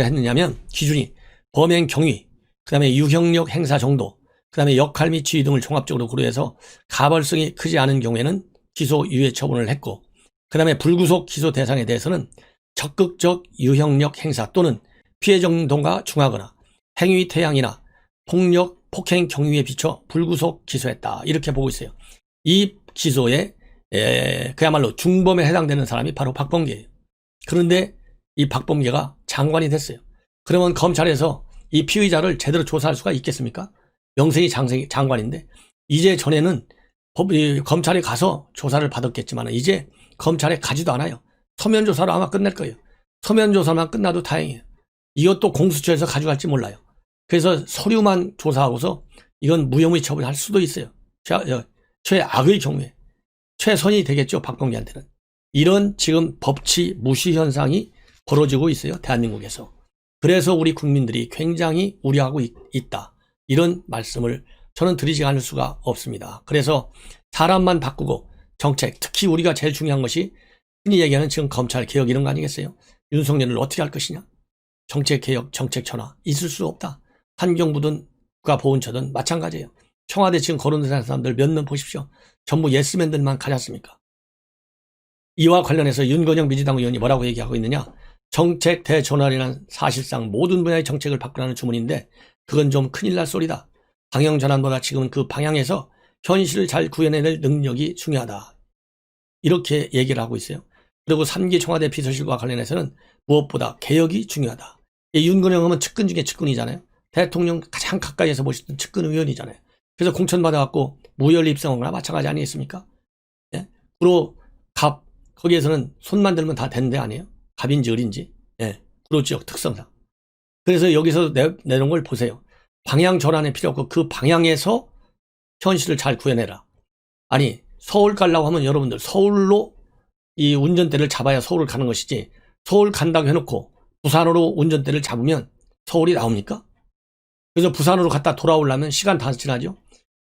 했느냐면 기준이 범행 경위, 그 다음에 유형력 행사 정도, 그 다음에 역할 및 지위 등을 종합적으로 고려해서 가벌성이 크지 않은 경우에는 기소유예 처분을 했고 그 다음에 불구속 기소 대상에 대해서는 적극적 유형력 행사 또는 피해 정도가 중하거나 행위 태양이나 폭력, 폭행 경위에 비춰 불구속 기소했다. 이렇게 보고 있어요. 이 기소에 그야말로 중범에 해당되는 사람이 바로 박범계예요. 그런데 이 박범계가 장관이 됐어요. 그러면 검찰에서 이 피의자를 제대로 조사할 수가 있겠습니까? 명색이 장관인데 이제 전에는 검찰에 가서 조사를 받았겠지만 이제 검찰에 가지도 않아요. 서면 조사로 아마 끝낼 거예요. 서면 조사만 끝나도 다행이에요. 이것도 공수처에서 가져갈지 몰라요. 그래서 서류만 조사하고서 이건 무혐의 처분할 수도 있어요. 최악의 경우에 최선이 되겠죠. 박범계한테는. 이런 지금 법치 무시 현상이 벌어지고 있어요. 대한민국에서. 그래서 우리 국민들이 굉장히 우려하고 있다. 이런 말씀을 저는 드리지 않을 수가 없습니다. 그래서 사람만 바꾸고 정책, 특히 우리가 제일 중요한 것이 흔히 얘기하는 지금 검찰 개혁 이런 거 아니겠어요? 윤석열을 어떻게 할 것이냐? 정책 개혁, 정책 전환 있을 수 없다. 환경부든 국가보훈처든 마찬가지예요. 청와대 지금 거론되는 사람들 몇 명 보십시오. 전부 예스맨들만 가졌습니까? 이와 관련해서 윤건영 민주당 의원이 뭐라고 얘기하고 있느냐? 정책 대전환이란 사실상 모든 분야의 정책을 바꾸라는 주문인데 그건 좀 큰일 날 소리다. 방향 전환보다 지금은 그 방향에서 현실을 잘 구현해낼 능력이 중요하다. 이렇게 얘기를 하고 있어요. 그리고 3기 청와대 비서실과 관련해서는 무엇보다 개혁이 중요하다. 윤건영 하면 측근 중에 측근이잖아요. 대통령 가장 가까이에서 보시던 측근 의원이잖아요. 그래서 공천받아갖고 무혈 입성한 거나 마찬가지 아니겠습니까? 예? 구로 갑 거기에서는 손만 들면 다 되는 데 아니에요? 갑인지 을인지. 예. 구로 지역 특성상. 그래서 여기서 내놓은 걸 보세요. 방향 전환이 필요 없고 그 방향에서 현실을 잘 구현해라. 아니 서울 가려고 하면 여러분들 서울로 이 운전대를 잡아야 서울을 가는 것이지 서울 간다고 해놓고 부산으로 운전대를 잡으면 서울이 나옵니까? 그래서 부산으로 갔다 돌아오려면 시간 다 지나죠.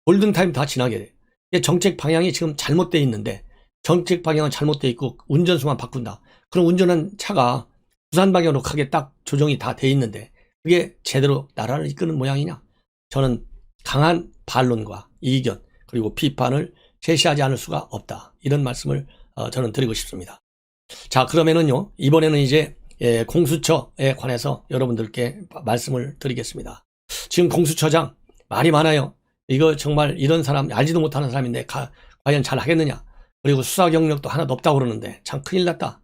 골든타임 다 지나게 돼요. 정책 방향이 지금 잘못되어 있는데 정책 방향은 잘못되어 있고 운전수만 바꾼다. 그럼 운전한 차가 부산 방향으로 가게 딱 조정이 다 돼 있는데 그게 제대로 나라를 이끄는 모양이냐? 저는 강한 반론과 이견 그리고 비판을 제시하지 않을 수가 없다. 이런 말씀을 저는 드리고 싶습니다. 자, 그러면은요 이번에는 이제 공수처에 관해서 여러분들께 말씀을 드리겠습니다. 지금 공수처장 말이 많아요. 이거 정말 이런 사람 알지도 못하는 사람인데 과연 잘 하겠느냐. 그리고 수사 경력도 하나도 없다고 그러는데 참 큰일 났다.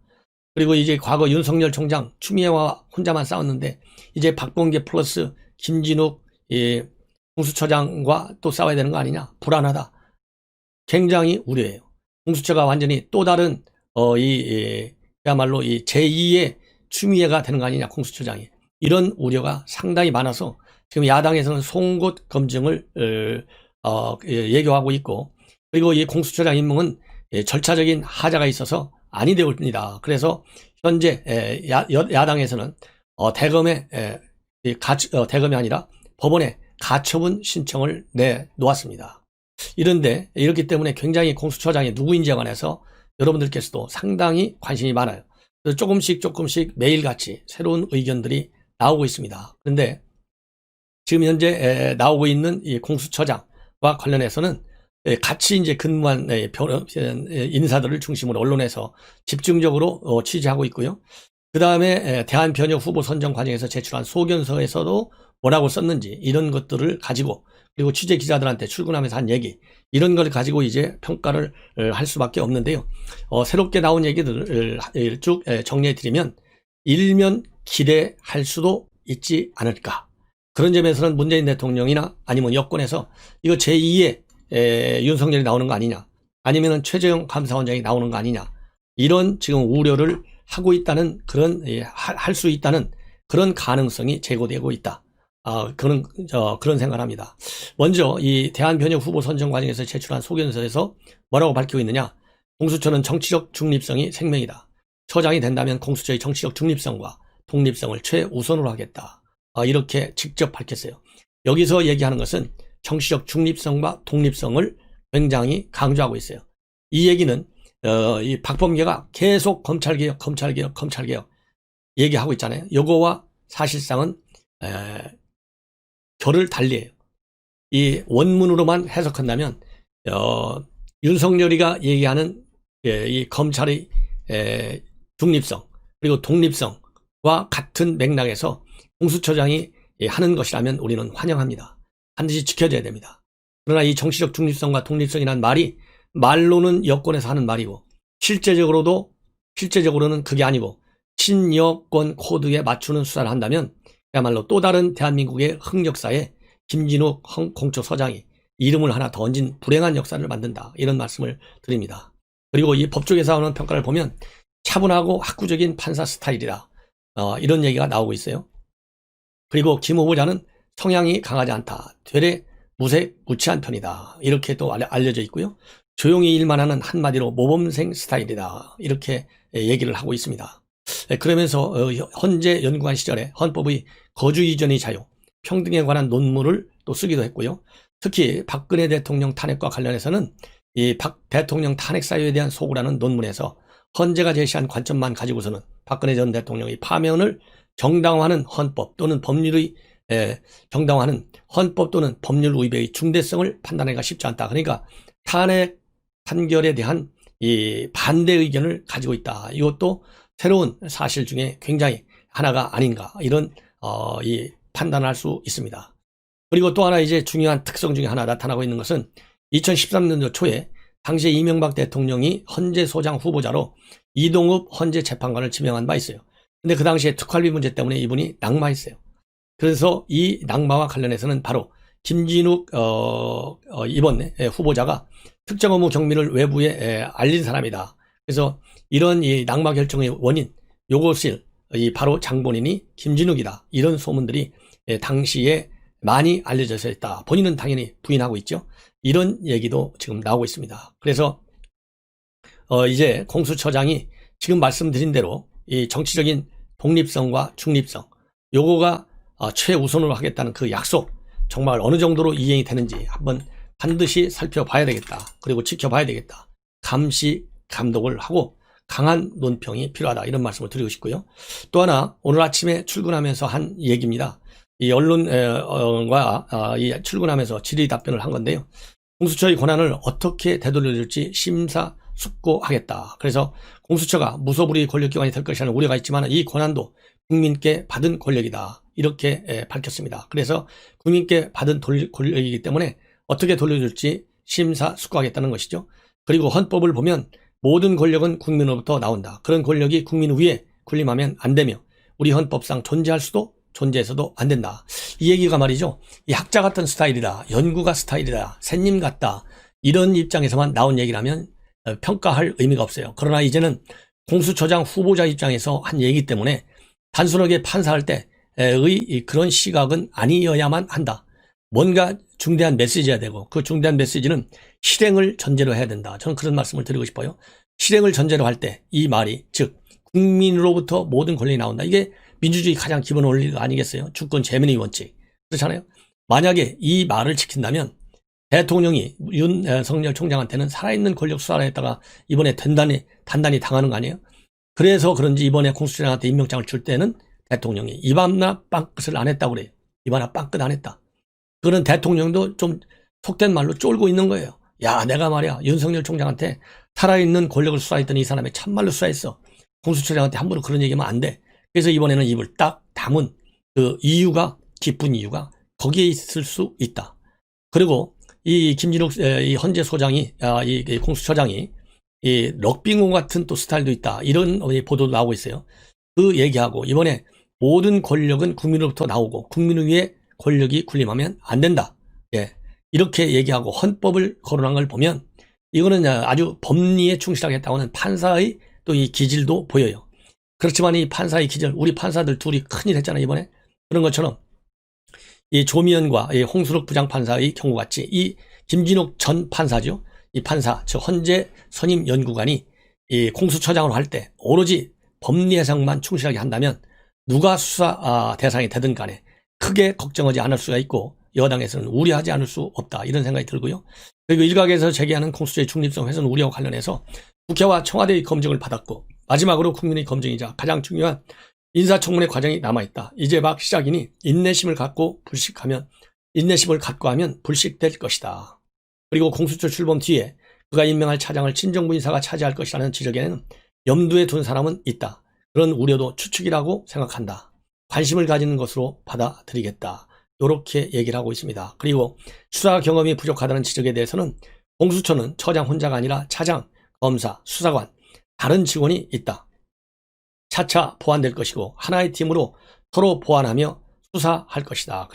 그리고 이제 과거 윤석열 총장 추미애와 혼자만 싸웠는데 이제 박범계 플러스 김진욱 공수처장과 또 싸워야 되는 거 아니냐. 불안하다. 굉장히 우려해요. 공수처가 완전히 또 다른 그야말로 이 제2의 추미애가 되는 거 아니냐. 공수처장이. 이런 우려가 상당히 많아서 지금 야당에서는 송곳 검증을 예고하고 있고, 그리고 이 공수처장 임명은 절차적인 하자가 있어서 아니 되옵니다. 그래서 현재 야당에서는 대검이 아니라 법원에 가처분 신청을 내놓았습니다. 이런데 이렇기 때문에 굉장히 공수처장이 누구인지에 관해서 여러분들께서도 상당히 관심이 많아요. 그래서 조금씩 매일같이 새로운 의견들이 나오고 있습니다. 그런데 지금 현재 나오고 있는 이 공수처장과 관련해서는 같이 이제 근무한 인사들을 중심으로 언론에서 집중적으로 취재하고 있고요. 그 다음에 대한변협 후보 선정 과정에서 제출한 소견서에서도 뭐라고 썼는지 이런 것들을 가지고, 그리고 취재 기자들한테 출근하면서 한 얘기, 이런 걸 가지고 이제 평가를 할 수밖에 없는데요. 새롭게 나온 얘기들을 쭉 정리해 드리면, 일면 기대할 수도 있지 않을까. 그런 점에서는 문재인 대통령이나 아니면 여권에서 이거 제2의 윤석열이 나오는 거 아니냐, 아니면은 최재형 감사원장이 나오는 거 아니냐, 이런 지금 우려를 하고 있다는 그런, 할 수 있다는 그런 가능성이 제고되고 있다. 그런 생각을 합니다. 먼저 이 대한변협 후보 선정 과정에서 제출한 소견서에서 뭐라고 밝히고 있느냐. 공수처는 정치적 중립성이 생명이다. 처장이 된다면 공수처의 정치적 중립성과 독립성을 최우선으로 하겠다. 이렇게 직접 밝혔어요. 여기서 얘기하는 것은 정치적 중립성과 독립성을 굉장히 강조하고 있어요. 이 얘기는 이 박범계가 계속 검찰개혁 얘기하고 있잖아요. 요거와 사실상은 결을 달리해요. 이 원문으로만 해석한다면 윤석열이가 얘기하는 이 검찰의 중립성 그리고 독립성과 같은 맥락에서 공수처장이 하는 것이라면 우리는 환영합니다. 반드시 지켜져야 됩니다. 그러나 이 정치적 중립성과 독립성이라는 말이 말로는 여권에서 하는 말이고 실제적으로는 그게 아니고 친여권 코드에 맞추는 수사를 한다면 그야말로 또 다른 대한민국의 흑역사에 김진욱 공처서장이 이름을 하나 더 얹은 불행한 역사를 만든다. 이런 말씀을 드립니다. 그리고 이 법조계에서 하는 평가를 보면 차분하고 학구적인 판사 스타일이다. 이런 얘기가 나오고 있어요. 그리고 김 후보자는 성향이 강하지 않다. 되레 무색무취한 편이다. 이렇게 또 알려져 있고요. 조용히 일만 하는 한마디로 모범생 스타일이다. 이렇게 얘기를 하고 있습니다. 그러면서 헌재 연구관 시절에 헌법의 거주 이전의 자유, 평등에 관한 논문을 또 쓰기도 했고요. 특히 박근혜 대통령 탄핵과 관련해서는 이 박 대통령 탄핵 사유에 대한 소구라는 논문에서 헌재가 제시한 관점만 가지고서는 박근혜 전 대통령의 파면을 정당화하는 헌법 또는 법률의 정당화하는 헌법 또는 법률 위배의 중대성을 판단하기가 쉽지 않다. 그러니까 탄핵 판결에 대한 이 반대 의견을 가지고 있다. 이것도 새로운 사실 중에 굉장히 하나가 아닌가, 이런 이 판단을 할 수 있습니다. 그리고 또 하나 이제 중요한 특성 중에 하나 나타나고 있는 것은 2013년도 초에 당시 이명박 대통령이 헌재소장 후보자로 이동읍 헌재재판관을 지명한 바 있어요. 근데 그 당시에 특활비 문제 때문에 이분이 낙마했어요. 그래서 이 낙마와 관련해서는 바로 김진욱 이번 후보자가 특정 업무 경위를 외부에 알린 사람이다. 그래서 이런 이 낙마 결정의 원인, 요것을 바로 장본인이 김진욱이다. 이런 소문들이 당시에 많이 알려져 있다. 본인은 당연히 부인하고 있죠. 이런 얘기도 지금 나오고 있습니다. 그래서 이제 공수처장이 지금 말씀드린 대로 이 정치적인 독립성과 중립성, 요거가 최우선으로 하겠다는 그 약속, 정말 어느 정도로 이행이 되는지 한번 반드시 살펴봐야 되겠다. 그리고 지켜봐야 되겠다. 감시, 감독을 하고 강한 논평이 필요하다. 이런 말씀을 드리고 싶고요. 또 하나, 오늘 아침에 출근하면서 한 얘기입니다. 이 언론과 출근하면서 질의 답변을 한 건데요. 공수처의 권한을 어떻게 되돌려줄지 심사숙고하겠다. 그래서 공수처가 무소불위 권력기관이 될 것이라는 우려가 있지만 이 권한도 국민께 받은 권력이다. 이렇게 밝혔습니다. 그래서 국민께 받은 권력이기 때문에 어떻게 돌려줄지 심사숙고하겠다는 것이죠. 그리고 헌법을 보면 모든 권력은 국민으로부터 나온다. 그런 권력이 국민 위에 군림하면 안 되며 우리 헌법상 존재할 수도 존재해서도 안 된다. 이 얘기가 말이죠. 이 학자 같은 스타일이다. 연구가 스타일이다. 샌님 같다. 이런 입장에서만 나온 얘기라면 평가할 의미가 없어요. 그러나 이제는 공수처장 후보자 입장에서 한 얘기 때문에 단순하게 판사할 때 그런 시각은 아니어야만 한다. 뭔가 중대한 메시지가 되고 그 중대한 메시지는 실행을 전제로 해야 된다. 저는 그런 말씀을 드리고 싶어요. 실행을 전제로 할 때 이 말이 즉 국민으로부터 모든 권력이 나온다. 이게 민주주의 가장 기본 원리가 아니겠어요? 주권 재민의 원칙. 그렇잖아요. 만약에 이 말을 지킨다면 대통령이 윤석열 총장한테는 살아있는 권력 수사를 했다가 이번에 단단히 당하는 거 아니에요? 그래서 그런지 이번에 공수처장한테 임명장을 줄 때는 대통령이 입안나 빵끝을 안 했다고 그래요. 입안나 빵끝 안 했다. 그런 대통령도 좀 속된 말로 쫄고 있는 거예요. 야, 내가 말이야 윤석열 총장한테 살아있는 권력을 수사했던 이 사람이 참말로 수사했어. 공수처장한테 함부로 그런 얘기하면 안 돼. 그래서 이번에는 입을 딱 다문 그 이유가 기쁜 이유가 거기에 있을 수 있다. 그리고 이 김진욱 이 헌재 소장이 이 공수처장이 이 럭비공 같은 또 스타일도 있다. 이런 보도도 나오고 있어요. 그 얘기하고 이번에 모든 권력은 국민으로부터 나오고 국민을 위해 권력이 군림하면 안 된다. 예. 이렇게 얘기하고 헌법을 거론한 걸 보면 이거는 아주 법리에 충실하겠다고 하는 판사의 또 이 기질도 보여요. 그렇지만 이 판사의 기질, 우리 판사들 둘이 큰일 했잖아요, 이번에. 그런 것처럼 이 조미연과 이 홍수록 부장판사의 경우 같이 이 김진욱 전 판사죠. 이 판사, 즉 헌재 선임 연구관이 이 공수처장으로 할 때 오로지 법리 해석만 충실하게 한다면 누가 수사 대상이 되든 간에 크게 걱정하지 않을 수가 있고 여당에서는 우려하지 않을 수 없다. 이런 생각이 들고요. 그리고 일각에서 제기하는 공수처의 중립성 훼손 우려와 관련해서 국회와 청와대의 검증을 받았고 마지막으로 국민의 검증이자 가장 중요한 인사청문회 과정이 남아있다. 이제 막 시작이니 인내심을 갖고 하면 불식될 것이다. 그리고 공수처 출범 뒤에 그가 임명할 차장을 친정부 인사가 차지할 것이라는 지적에는 염두에 둔 사람은 있다. 그런 우려도 추측이라고 생각한다. 관심을 가지는 것으로 받아들이겠다. 이렇게 얘기를 하고 있습니다. 그리고 수사 경험이 부족하다는 지적에 대해서는 공수처는 처장 혼자가 아니라 차장, 검사, 수사관, 다른 직원이 있다. 차차 보완될 것이고 하나의 팀으로 서로 보완하며 수사할 것이다.